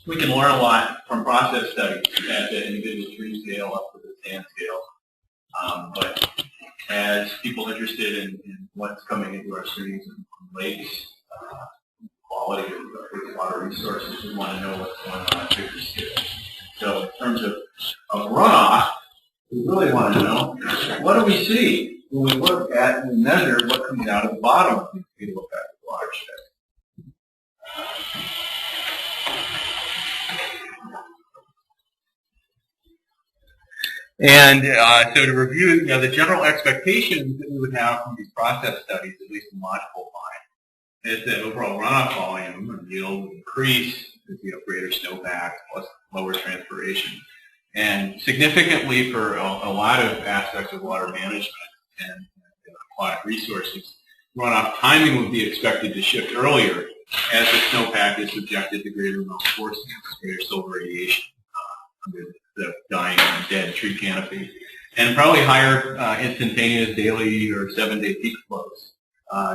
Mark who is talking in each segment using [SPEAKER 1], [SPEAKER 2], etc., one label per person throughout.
[SPEAKER 1] we can learn a lot from process studies at the individual stream scale up to the sand scale. But as people interested in what's coming into our streams and lakes, quality of water resources, we want to know what's going on at bigger scale. So in terms of runoff, we really want to know, what do we see when we look at and measure what comes out of the bottom of these Beetle effect watersheds? And so to review, the general expectations that we would have from these process studies, at least in logical line, is that overall runoff volume or yield will increase as you have greater snowpack plus lower transpiration. And significantly for a lot of aspects of water management and aquatic resources, runoff timing would be expected to shift earlier as the snowpack is subjected to greater runoff forces, greater solar radiation under the dying and dead tree canopy, and probably higher instantaneous daily or 7-day peak flows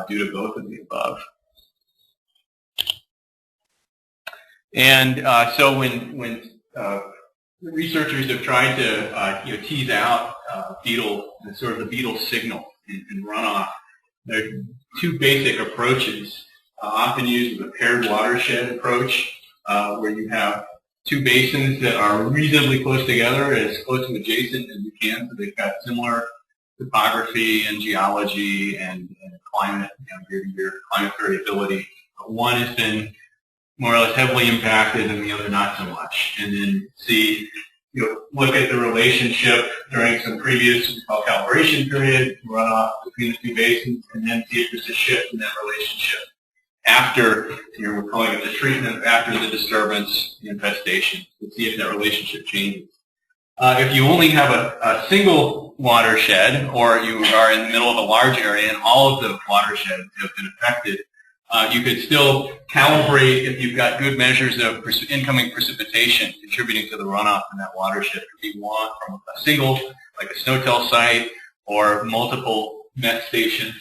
[SPEAKER 1] due to both of the above. And so when researchers have tried to tease out Beetle, sort of the Beetle signal in runoff, there are two basic approaches often used with a paired watershed approach, where you have two basins that are reasonably close together, as close and adjacent as you can, so they've got similar topography and geology and climate, year-to-year climate variability. But one has been more or less heavily impacted and the other not so much. And then look at the relationship during some previous calibration period, runoff between the two basins, and then see if there's a shift in that relationship after, we're calling it the treatment, after the disturbance, the infestation, to see if that relationship changes. If you only have a single watershed, or you are in the middle of a large area and all of the watersheds have been affected, you could still calibrate if you've got good measures of incoming precipitation contributing to the runoff in that watershed. If you want from a single, like a snowtail site, or multiple met stations,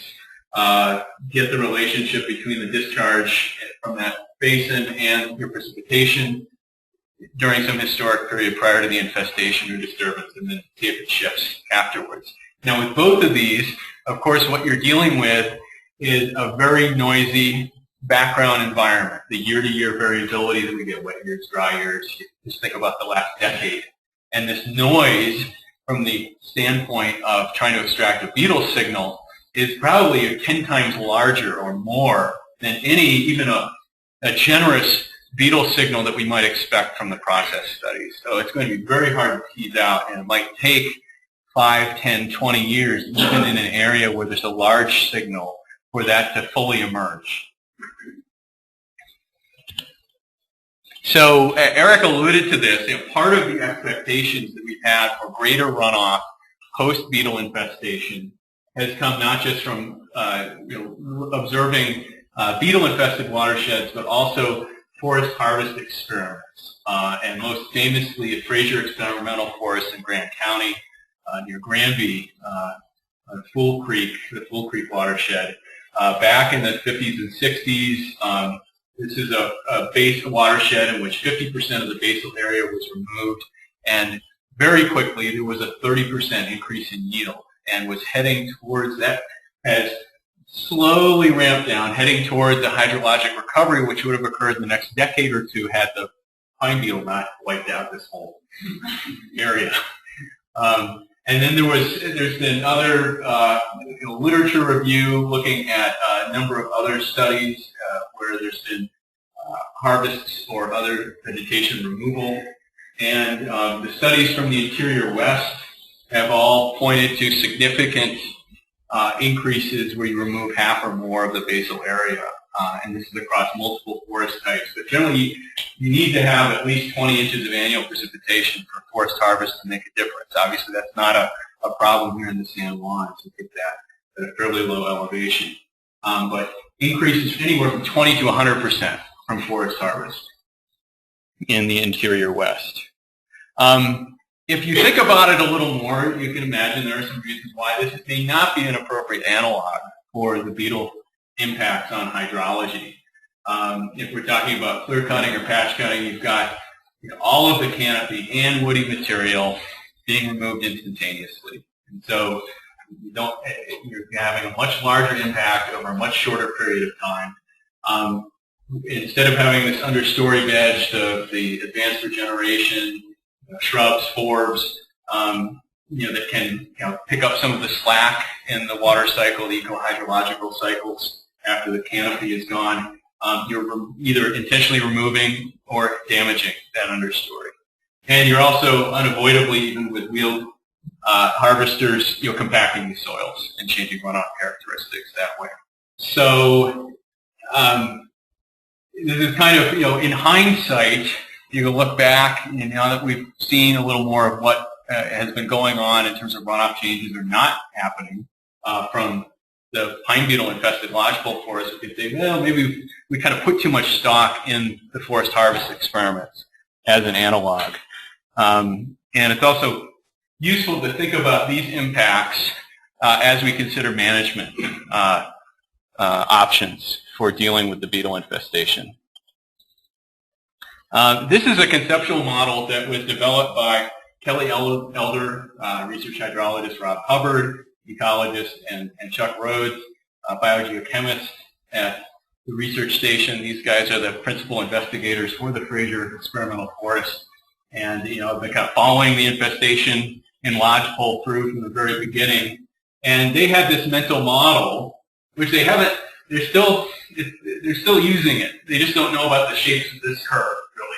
[SPEAKER 1] get the relationship between the discharge from that basin and your precipitation during some historic period prior to the infestation or disturbance, and then see if it shifts afterwards. Now with both of these, of course, what you're dealing with is a very noisy background environment, the year-to-year variability that we get, wet years, dry years. Just think about the last decade. And this noise, from the standpoint of trying to extract a Beetle signal, is probably 10 times larger or more than any, even a generous Beetle signal that we might expect from the process studies. So it's going to be very hard to tease out, and it might take 5, 10, 20 years, even in an area where there's a large signal, for that to fully emerge. So Eric alluded to this. Part of the expectations that we've had for greater runoff post-Beetle infestation has come not just from observing Beetle-infested watersheds, but also forest harvest experiments. And most famously, at Fraser Experimental Forest in Grant County, near Granby, on Fool Creek, the Fool Creek watershed. Back in the 50s and 60s, this is a base watershed in which 50% of the basal area was removed, and very quickly there was a 30% increase in yield, and was heading towards that, has slowly ramped down, heading toward the hydrologic recovery, which would have occurred in the next decade or two had the pine beetle not wiped out this whole area. And then there's been other literature review looking at a number of other studies where there's been harvests or other vegetation removal. And the studies from the interior west have all pointed to significant increases where you remove half or more of the basal area. And this is across multiple forest types. But generally, you need to have at least 20 inches of annual precipitation for forest harvest to make a difference. Obviously, that's not a problem here in the San Juan, to get that at a fairly low elevation. But increases anywhere from 20 to 100% from forest harvest in the interior west. If you think about it a little more, you can imagine there are some reasons why this may not be an appropriate analog for the Beetle impacts on hydrology. If we're talking about clear cutting or patch cutting, you've got all of the canopy and woody material being removed instantaneously. And so you're having a much larger impact over a much shorter period of time. Instead of having this understory veg, the advanced regeneration, shrubs, forbs, that can pick up some of the slack in the water cycle, the eco-hydrological cycles after the canopy is gone, you're either intentionally removing or damaging that understory. And you're also unavoidably, even with wheeled harvesters, compacting these soils and changing runoff characteristics that way. So this is kind of, in hindsight, you can look back, now that we've seen a little more of what has been going on in terms of runoff changes or not happening from the pine beetle infested lodgepole forest, we could say, well, maybe we kind of put too much stock in the forest harvest experiments as an analog. And it's also useful to think about these impacts as we consider management options for dealing with the beetle infestation. This is a conceptual model that was developed by Kelly Elder, research hydrologist Rob Hubbard, ecologist, and Chuck Rhodes, biogeochemist at the research station. These guys are the principal investigators for the Fraser Experimental Forest. And, they've been kind of following the infestation in lodgepole through from the very beginning. And they had this mental model, which they haven't, they're still using it. They just don't know about the shapes of this curve, really.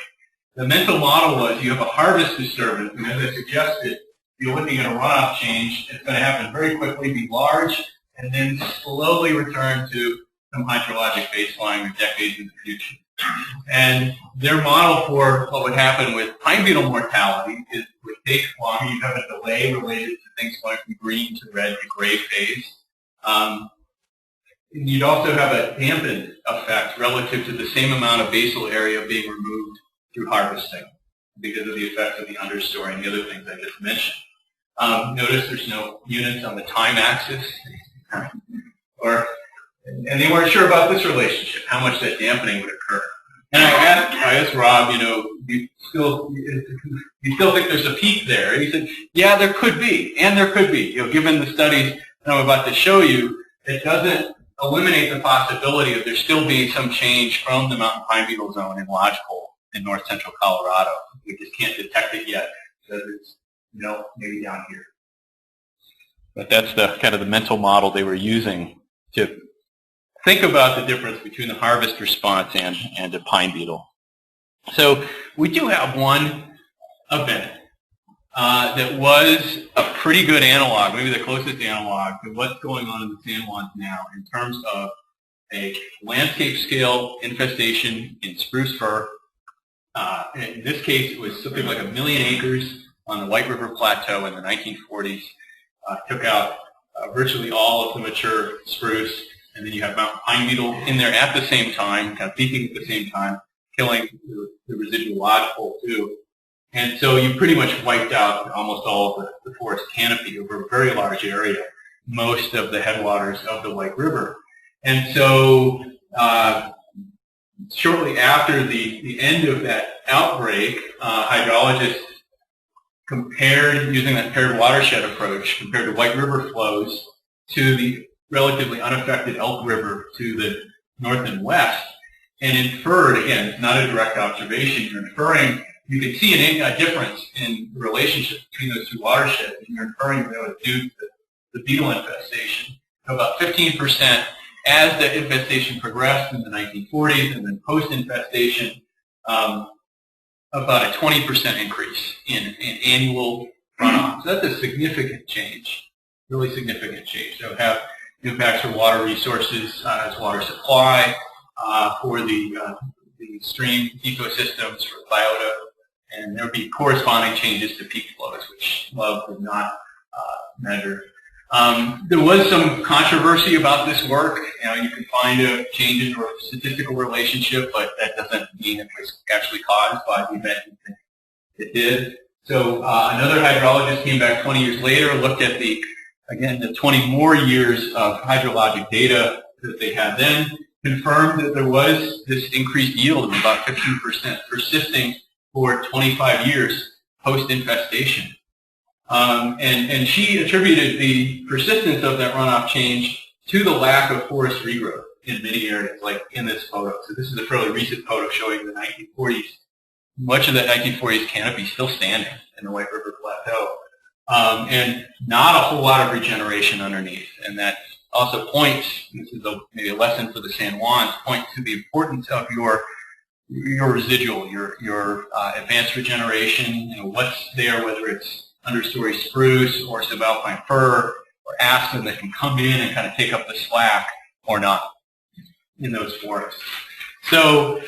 [SPEAKER 1] The mental model was you have a harvest disturbance, and as I suggested, you're looking at a runoff change. It's going to happen very quickly, be large, and then slowly return to some hydrologic baseline or decades in the future. And their model for what would happen with pine beetle mortality is it would take longer. You'd have a delay related to things going from green to red to gray phase. You'd also have a dampened effect relative to the same amount of basal area being removed through harvesting because of the effects of the understory and the other things I just mentioned. Notice there's no units on the time axis, and they weren't sure about this relationship, how much that dampening would occur. And I asked Rob, you still think there's a peak there? And he said, yeah, there could be, and there could be. Given the studies that I'm about to show you, it doesn't eliminate the possibility of there still being some change from the mountain pine beetle zone in lodgepole in north central Colorado. We just can't detect it yet because it's maybe down here. But that's the kind of the mental model they were using to think about the difference between the harvest response and the pine beetle. So we do have one event that was a pretty good analog, maybe the closest analog to what's going on in the San Juans now in terms of a landscape scale infestation in spruce fir. In this case, it was something like 1 million acres on the White River Plateau in the 1940s. Took out virtually all of the mature spruce, and then you have mountain pine beetle in there at the same time, kind of peaking at the same time, killing the residual lodgepole too. And so you pretty much wiped out almost all of the forest canopy over a very large area, most of the headwaters of the White River. And so shortly after the end of that outbreak, hydrologists compared, using that paired watershed approach, compared the White River flows to the relatively unaffected Elk River to the north and west, and inferred, again, it's not a direct observation, you're inferring, you can see a difference in the relationship between those two watersheds, and you're inferring that it was due to the beetle infestation. So about 15% as the infestation progressed in the 1940s, and then post-infestation, about a 20% increase in annual runoff. So that's a significant change, really significant change. So have impacts for water resources as water supply, for the stream ecosystems, for biota, and there would be corresponding changes to peak flows, which Love did not measure. There was some controversy about this work. You can find a change in a statistical relationship, but that doesn't mean it was actually caused by the event it did. So another hydrologist came back 20 years later, looked at the 20 more years of hydrologic data that they had then, confirmed that there was this increased yield of about 15% persisting for 25 years post-infestation. And she attributed the persistence of that runoff change to the lack of forest regrowth in many areas, like in this photo. So this is a fairly recent photo showing the 1940s. Much of that 1940s canopy still standing in the White River Plateau. And not a whole lot of regeneration underneath. And that also points, this is maybe a lesson for the San Juans, points to the importance of your residual, your advanced regeneration, you know, what's there, whether it's understory spruce or subalpine fir or aspen that can come in and kind of take up the slack or not in those forests. So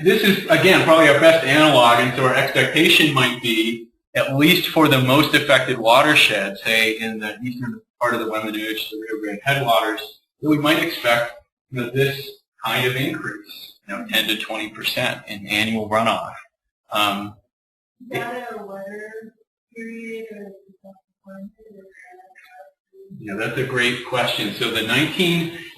[SPEAKER 1] this is, again, probably our best analog, and so our expectation might be, at least for the most affected watershed, say in the eastern part of the Weminuche, the Rio Grande headwaters, that we might expect, you know, this kind of increase, you know, 10 to 20% in annual runoff.
[SPEAKER 2] Is that a weather period or
[SPEAKER 1] yeah, that's a great question. So the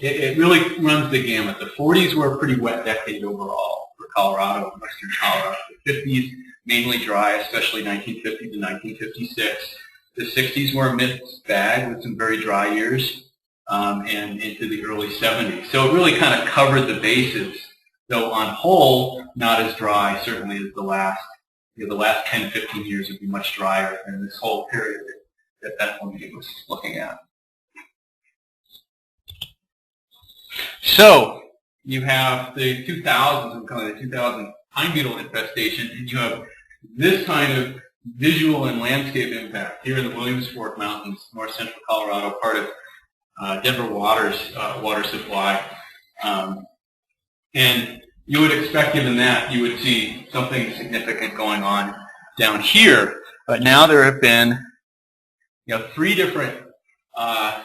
[SPEAKER 1] it really runs the gamut. The 40s were a pretty wet decade overall for Colorado and western Colorado. The 50s, mainly dry, especially 1950 to 1956. The 60s were a mixed bag with some very dry years, and into the early 70s. So it really kind of covered the bases, though on whole, not as dry, certainly as the last 10, 15 years would be much drier than this whole period that one was looking at. So you have the 2000s, I'm calling it the 2000 pine beetle infestation, and you have this kind of visual and landscape impact here in the Williamsport Mountains, north central Colorado, part of Denver water supply. And you would expect, given that, you would see something significant going on down here. But now there have been, you know, 3 different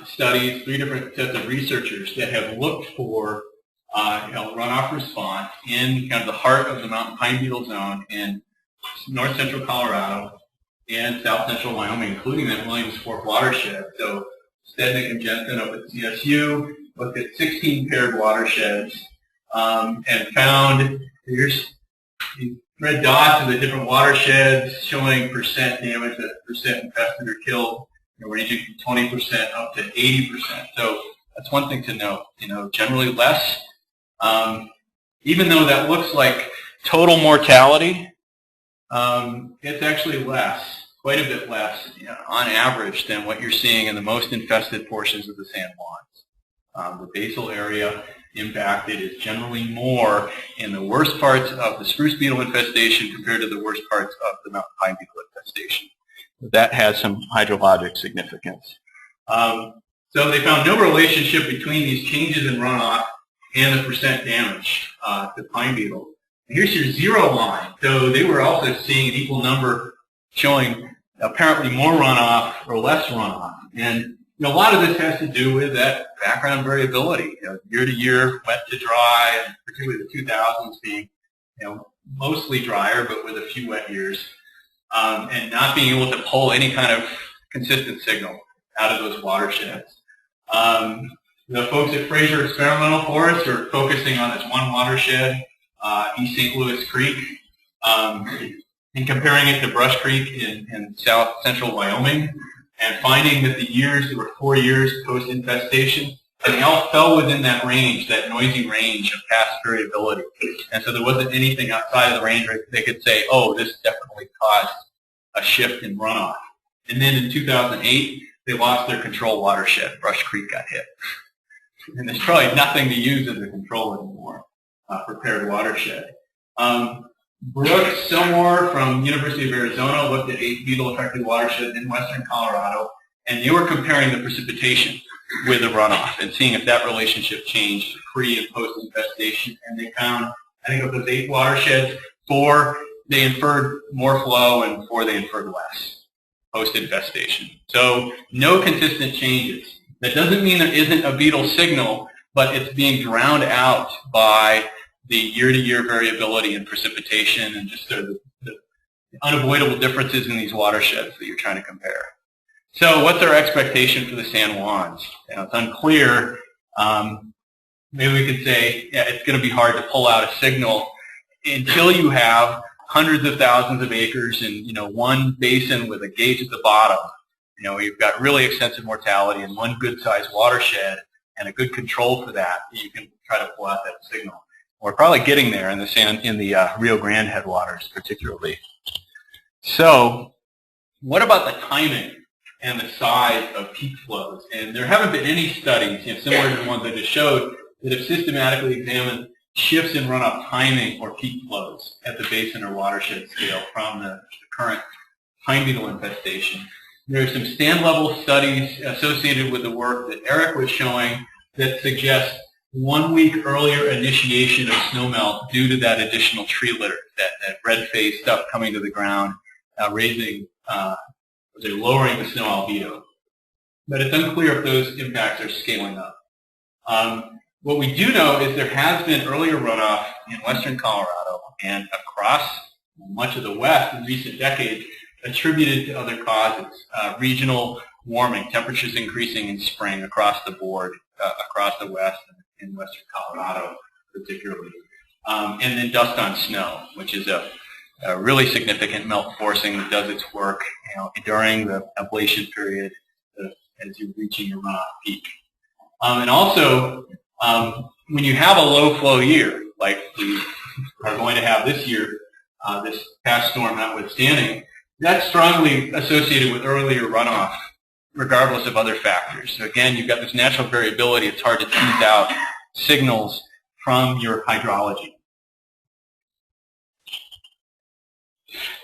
[SPEAKER 1] studies, 3 different sets of researchers that have looked for you know, runoff response in kind of the heart of the mountain pine beetle zone in north central Colorado and south central Wyoming, including that Williamsport watershed. So Stednick and Jensen up at CSU looked at 16 paired watersheds and found, here's these red dots of the different watersheds showing percent damage, that percent infested or killed, you know, ranging from 20% up to 80%. So that's one thing to note. You know, generally less. Even though that looks like total mortality, it's actually less, quite a bit less, you know, on average than what you're seeing in the most infested portions of the San Juans. The basal area impacted is generally more in the worst parts of the spruce beetle infestation compared to the worst parts of the mountain pine beetle infestation. That has some hydrologic significance. So they found no relationship between these changes in runoff and the percent damage to pine beetle. And here's your 0 line. So they were also seeing an equal number showing apparently more runoff or less runoff. And you know, a lot of this has to do with that background variability. You know, year to year, wet to dry, and particularly the 2000s being, you know, mostly drier, but with a few wet years, and not being able to pull any kind of consistent signal out of those watersheds. The folks at Fraser Experimental Forest are focusing on this one watershed, East St. Louis Creek, and comparing it to Brush Creek in south central Wyoming, and finding that the years, there were 4 years post-infestation, and they all fell within that range, that noisy range of past variability. And so there wasn't anything outside of the range where they could say, oh, this definitely caused a shift in runoff. And then in 2008, they lost their control watershed. Brush Creek got hit. And there's probably nothing to use as a control anymore for paired watershed. Brooks Silmore from University of Arizona looked at 8 beetle-affected watersheds in western Colorado, and they were comparing the precipitation with the runoff and seeing if that relationship changed pre- and post-infestation. And they found, I think of those 8 watersheds, 4 they inferred more flow and 4 they inferred less post-infestation. So no consistent changes. That doesn't mean there isn't a beetle signal, but it's being drowned out by the year-to-year variability in precipitation and just the unavoidable differences in these watersheds that you're trying to compare. So what's our expectation for the San Juans? You know, it's unclear maybe we could say, yeah, it's going to be hard to pull out a signal until you have hundreds of thousands of acres in, one basin with a gauge at the bottom. You've got really extensive mortality in one good-sized watershed and a good control for that. You can try to pull out that signal. We're probably getting there in the Rio Grande headwaters, particularly. So, what about the timing and the size of peak flows? And there haven't been any studies, similar to the ones I just showed, that have systematically examined shifts in runoff timing or peak flows at the basin or watershed scale from the current pine beetle infestation. There are some stand-level studies associated with the work that Eric was showing that suggest 1 week earlier initiation of snowmelt due to that additional tree litter, that red phase stuff coming to the ground, lowering the snow albedo. But it's unclear if those impacts are scaling up. What we do know is there has been earlier runoff in western Colorado and across much of the West in recent decades attributed to other causes, regional warming, temperatures increasing in spring across the board, across the West and in western Colorado particularly. And then dust on snow, which is a really significant melt forcing that does its work during the ablation period as you're reaching your runoff peak. And also, when you have a low flow year, like we are going to have this year, this past storm notwithstanding, that's strongly associated with earlier runoff, regardless of other factors. So again, you've got this natural variability. It's hard to tease out signals from your hydrology.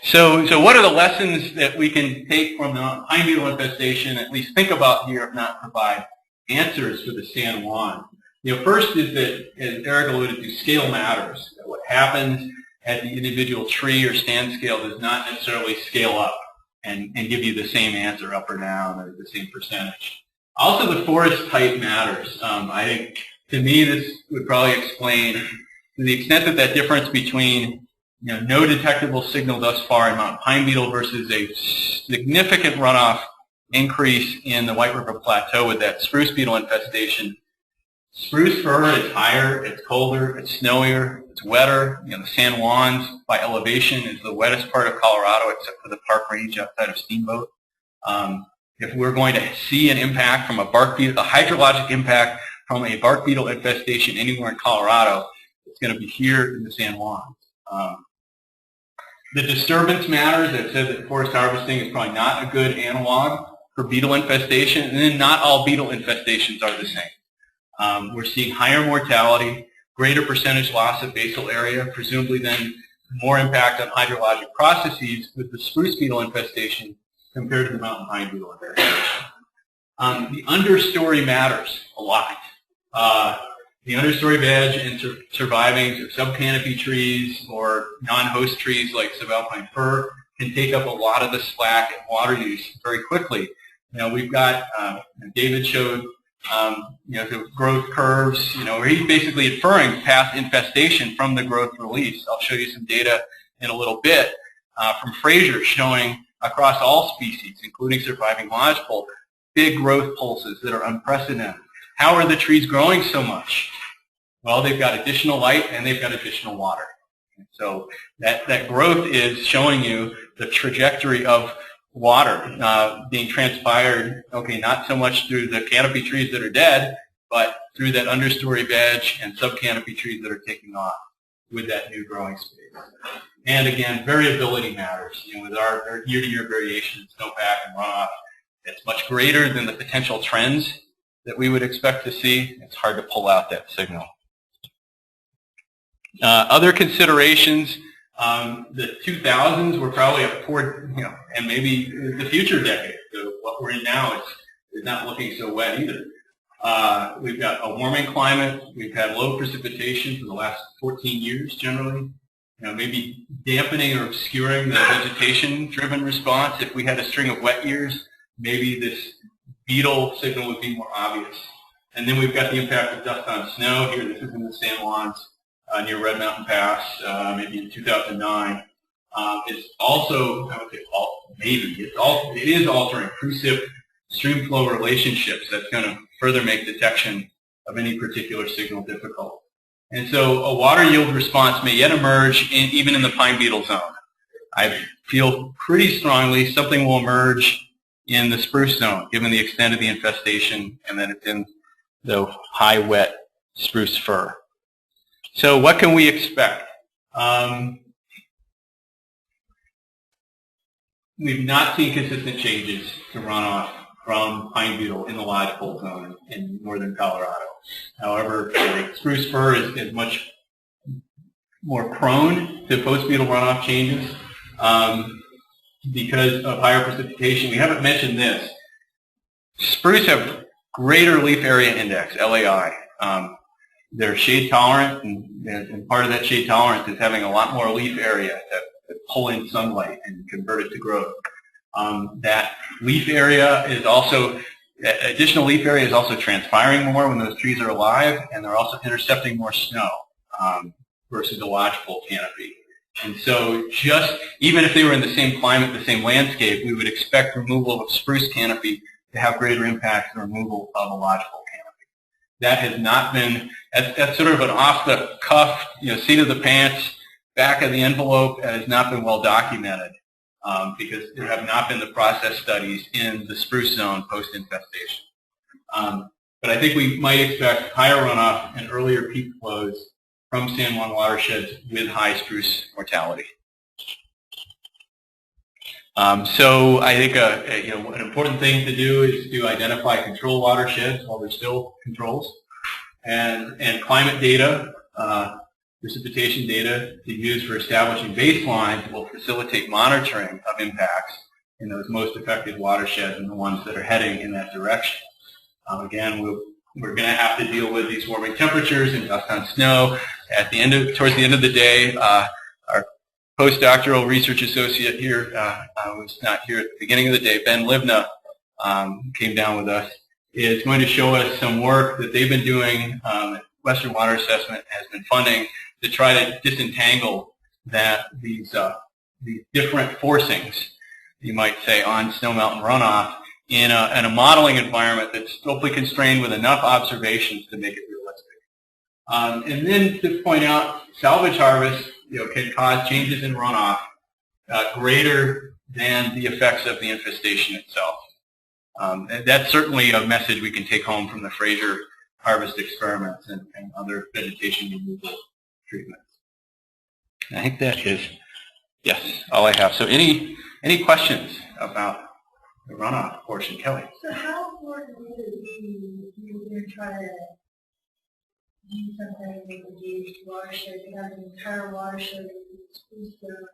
[SPEAKER 1] So what are the lessons that we can take from the pine beetle infestation, at least think about here, if not provide answers for the San Juan? First is that, as Eric alluded to, scale matters. What happens at the individual tree or stand scale does not necessarily scale up and give you the same answer up or down or the same percentage. Also, the forest type matters. I think, to me, this would probably explain to the extent that that difference between no detectable signal thus far in mountain pine beetle versus a significant runoff increase in the White River Plateau with that spruce beetle infestation. Spruce fir is higher, it's colder, it's snowier, it's wetter. The San Juans, by elevation, is the wettest part of Colorado, except for the Park Range outside of Steamboat. If we're going to see an impact from a bark beetle, a hydrologic impact from a bark beetle infestation anywhere in Colorado, it's going to be here in the San Juans. The disturbance matters. I've said that forest harvesting is probably not a good analog for beetle infestation, and then not all beetle infestations are the same. We're seeing higher mortality, greater percentage loss of basal area, presumably then more impact on hydrologic processes with the spruce beetle infestation compared to the mountain pine beetle infestation. The understory matters a lot. The understory veg and surviving subcanopy trees or non-host trees like subalpine fir can take up a lot of the slack and water use very quickly. We've got, David showed, the growth curves, where he's basically inferring past infestation from the growth release. I'll show you some data in a little bit from Fraser showing across all species, including surviving lodgepole, big growth pulses that are unprecedented. How are the trees growing so much? Well, they've got additional light and they've got additional water. And so that growth is showing you the trajectory of water being transpired, not so much through the canopy trees that are dead, but through that understory veg and subcanopy trees that are taking off with that new growing space. And again, variability matters. With our year-to-year variation in snowpack and runoff, it's much greater than the potential trends that we would expect to see. It's hard to pull out that signal. Other considerations, the 2000s were probably a poor, and maybe the future decade. So what we're in now is not looking so wet either. We've got a warming climate. We've had low precipitation for the last 14 years generally. Maybe dampening or obscuring the vegetation-driven response. If we had a string of wet years, maybe this beetle signal would be more obvious. And then we've got the impact of dust on snow. Here, this is in the San Juans near Red Mountain Pass, maybe in 2009. It's also, it is altering precip stream flow relationships. That's going to further make detection of any particular signal difficult. And so a water yield response may yet emerge even in the pine beetle zone. I feel pretty strongly something will emerge in the spruce zone, given the extent of the infestation, and that it's in the high wet spruce fir. So what can we expect? We've not seen consistent changes to runoff from pine beetle in the lodgepole zone in northern Colorado. However, the spruce fir is much more prone to post-beetle runoff changes because of higher precipitation. We haven't mentioned this. Spruce have greater leaf area index, LAI. They're shade tolerant, and part of that shade tolerance is having a lot more leaf area that pull in sunlight and convert it to growth. That leaf area is also, additional leaf area is also transpiring more when those trees are alive, and they're also intercepting more snow versus the lodgepole canopy. And so just, even if they were in the same climate, the same landscape, we would expect removal of spruce canopy to have greater impact than removal of a lodgepole canopy. That has not been, that's sort of an off-the-cuff, seat of the pants, back of the envelope, has not been well documented because there have not been the process studies in the spruce zone post-infestation. But I think we might expect higher runoff and earlier peak flows from San Juan watersheds with high spruce mortality. So I think an important thing to do is to identify control watersheds while they're still controls, and climate data, precipitation data to use for establishing baselines will facilitate monitoring of impacts in those most affected watersheds and the ones that are heading in that direction. Again, we're going to have to deal with these warming temperatures and dust on snow. Towards the end of the day, our postdoctoral research associate here, was not here at the beginning of the day, Ben Livna, came down with us, is going to show us some work that they've been doing. Western Water Assessment has been funding to try to disentangle these different forcings, you might say, on snowmelt and runoff in a modeling environment that's hopefully constrained with enough observations to make it realistic. And then to point out, salvage harvest can cause changes in runoff greater than the effects of the infestation itself. And that's certainly a message we can take home from the Fraser harvest experiments and other vegetation removal treatments. I think that is, yes, all I have. So any questions about the runoff portion? Kelly?
[SPEAKER 2] So how important would it be if you were going to try to do something with the gauge watershed? You have an entire watershed that's spruce zone.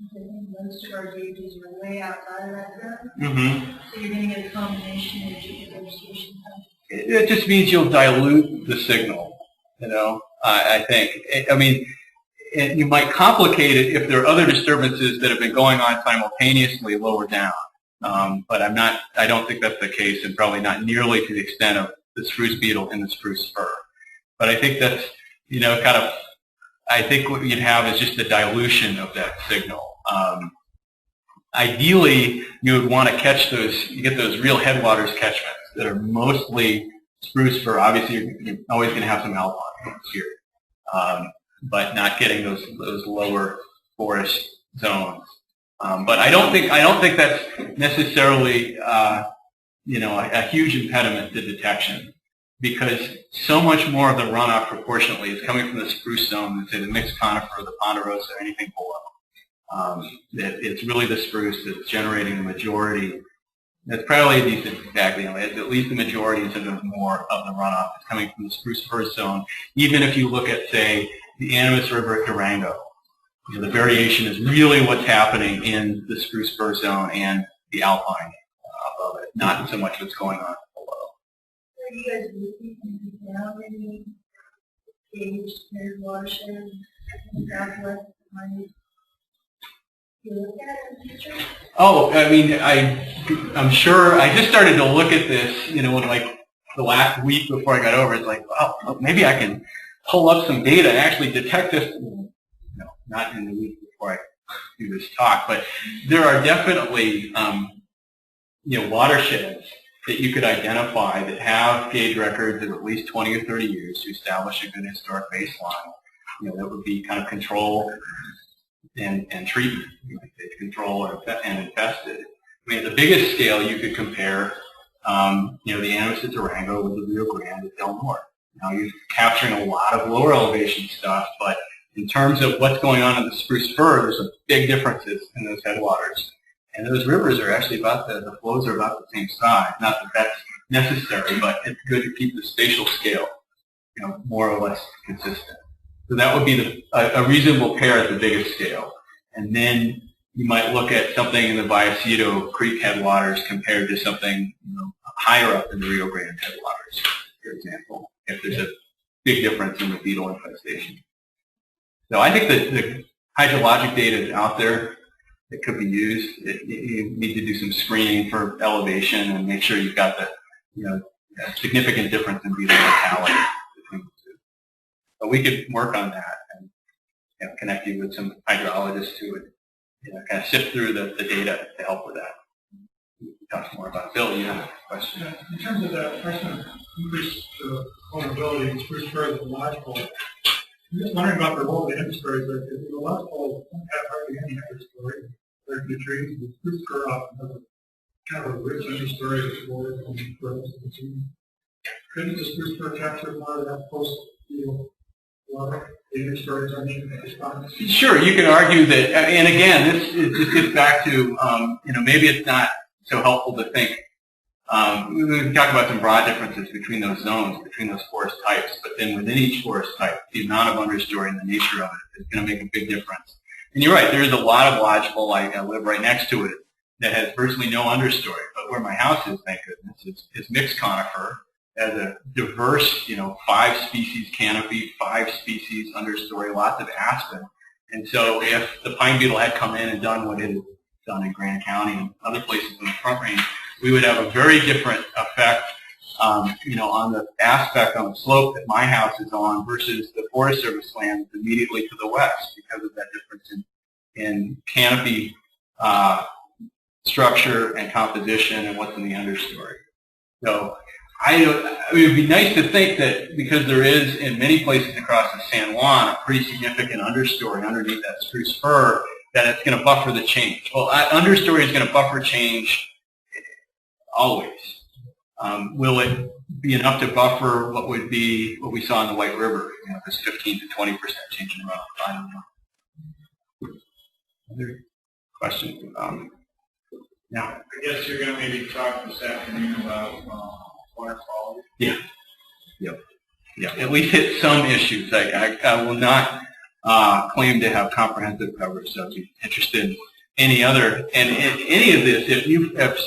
[SPEAKER 2] I think most of our gauges are way outside of that zone. Mm-hmm. So you're going to get a combination of vegetation.
[SPEAKER 1] It just means you'll dilute the signal, I think. I mean, you might complicate it if there are other disturbances that have been going on simultaneously lower down. But I don't think that's the case, and probably not nearly to the extent of the spruce beetle and the spruce fir. But I think that's, I think what you'd have is just a dilution of that signal. Ideally, you would want to catch you get those real headwaters catchments that are mostly spruce fir. Obviously, you're always going to have some alpine here, but not getting those lower forest zones. But I don't think that's necessarily a huge impediment to detection, because so much more of the runoff proportionately is coming from the spruce zone than, say, the mixed conifer, the ponderosa, or anything below. It's really the spruce that's generating the majority. That's probably at least the majority, instead of more of the runoff is coming from the spruce fir zone. Even if you look at, say, the Animas River at Durango, the variation is really what's happening in the spruce fir zone and the alpine above it, not so much what's going on below.
[SPEAKER 2] Are you guys looking down any gauge watershed in the southwest? You look at it in the future?
[SPEAKER 1] Oh, I mean, I'm sure. I just started to look at this, like the last week before I got over. It's like, well, maybe I can pull up some data and actually detect this. No, not in the week before I do this talk, but there are definitely, watersheds that you could identify that have gauge records of at least 20 or 30 years to establish a good historic baseline. That would be kind of control and treatment, control and infested. I mean, the biggest scale you could compare, the Ananas at Durango with the Rio Grande at Del Norte. Now you're capturing a lot of lower elevation stuff, but in terms of what's going on in the spruce fir, there's some big differences in those headwaters. And those rivers are actually the flows are about the same size. Not that that's necessary, but it's good to keep the spatial scale, more or less consistent. So that would be a reasonable pair at the biggest scale. And then you might look at something in the Vallecito Creek headwaters compared to something higher up in the Rio Grande headwaters, for example, if there's a big difference in the beetle infestation. So I think that the hydrologic data is out there that could be used. You need to do some screening for elevation and make sure you've got the significant difference in beetle mortality between the two. But we could work on that and connect you with some hydrologists who would kind of sift through the data to help with that. We can talk more about it. Bill, you have a question?
[SPEAKER 3] Yeah, in terms of that question, increased vulnerability in spruce fir and lodgepole, I'm just wondering about the role of the understories. Like, the lodgepole don't have hardly any understory. Very few trees. The spruce fir often has kind of a rich understory of flowers and growth and trees. Couldn't the spruce fir capture more of that post-beetle water? The understories are needed in response?
[SPEAKER 1] Sure, you can argue that, and again, this just gets back to, maybe it's not so helpful to think. We can talk about some broad differences between those zones, between those forest types, but then within each forest type, the amount of understory and the nature of it is going to make a big difference. And you're right, there's a lot of lodgepole. I live right next to it that has virtually no understory, but where my house is, thank goodness, is mixed conifer, has a diverse, 5 species canopy, 5 species understory, lots of aspen. And so if the pine beetle had come in and done what it has done in Grand County and other places in the Front Range, we would have a very different effect, on the aspect on the slope that my house is on versus the Forest Service land immediately to the west because of that difference in canopy structure and composition and what's in the understory. So it would be nice to think that because there is in many places across the San Juan a pretty significant understory underneath that spruce fir, that it's going to buffer the change. Well, understory is going to buffer change always. Will it be enough to buffer what we saw in the White River, this 15 to 20% change in runoff? I don't know. Other questions? Yeah.
[SPEAKER 3] I guess you're going to maybe talk this afternoon about water quality.
[SPEAKER 1] Yeah. Yep. Yeah. At least hit some issues. I will not claim to have comprehensive coverage, so I'd be interested in any other, and any of this, if you have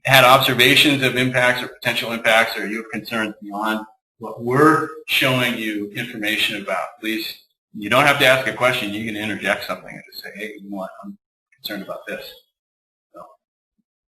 [SPEAKER 1] had observations of impacts or potential impacts, or you have concerns beyond what we're showing you information about, please, you don't have to ask a question, you can interject something and just say, hey, I'm concerned about this.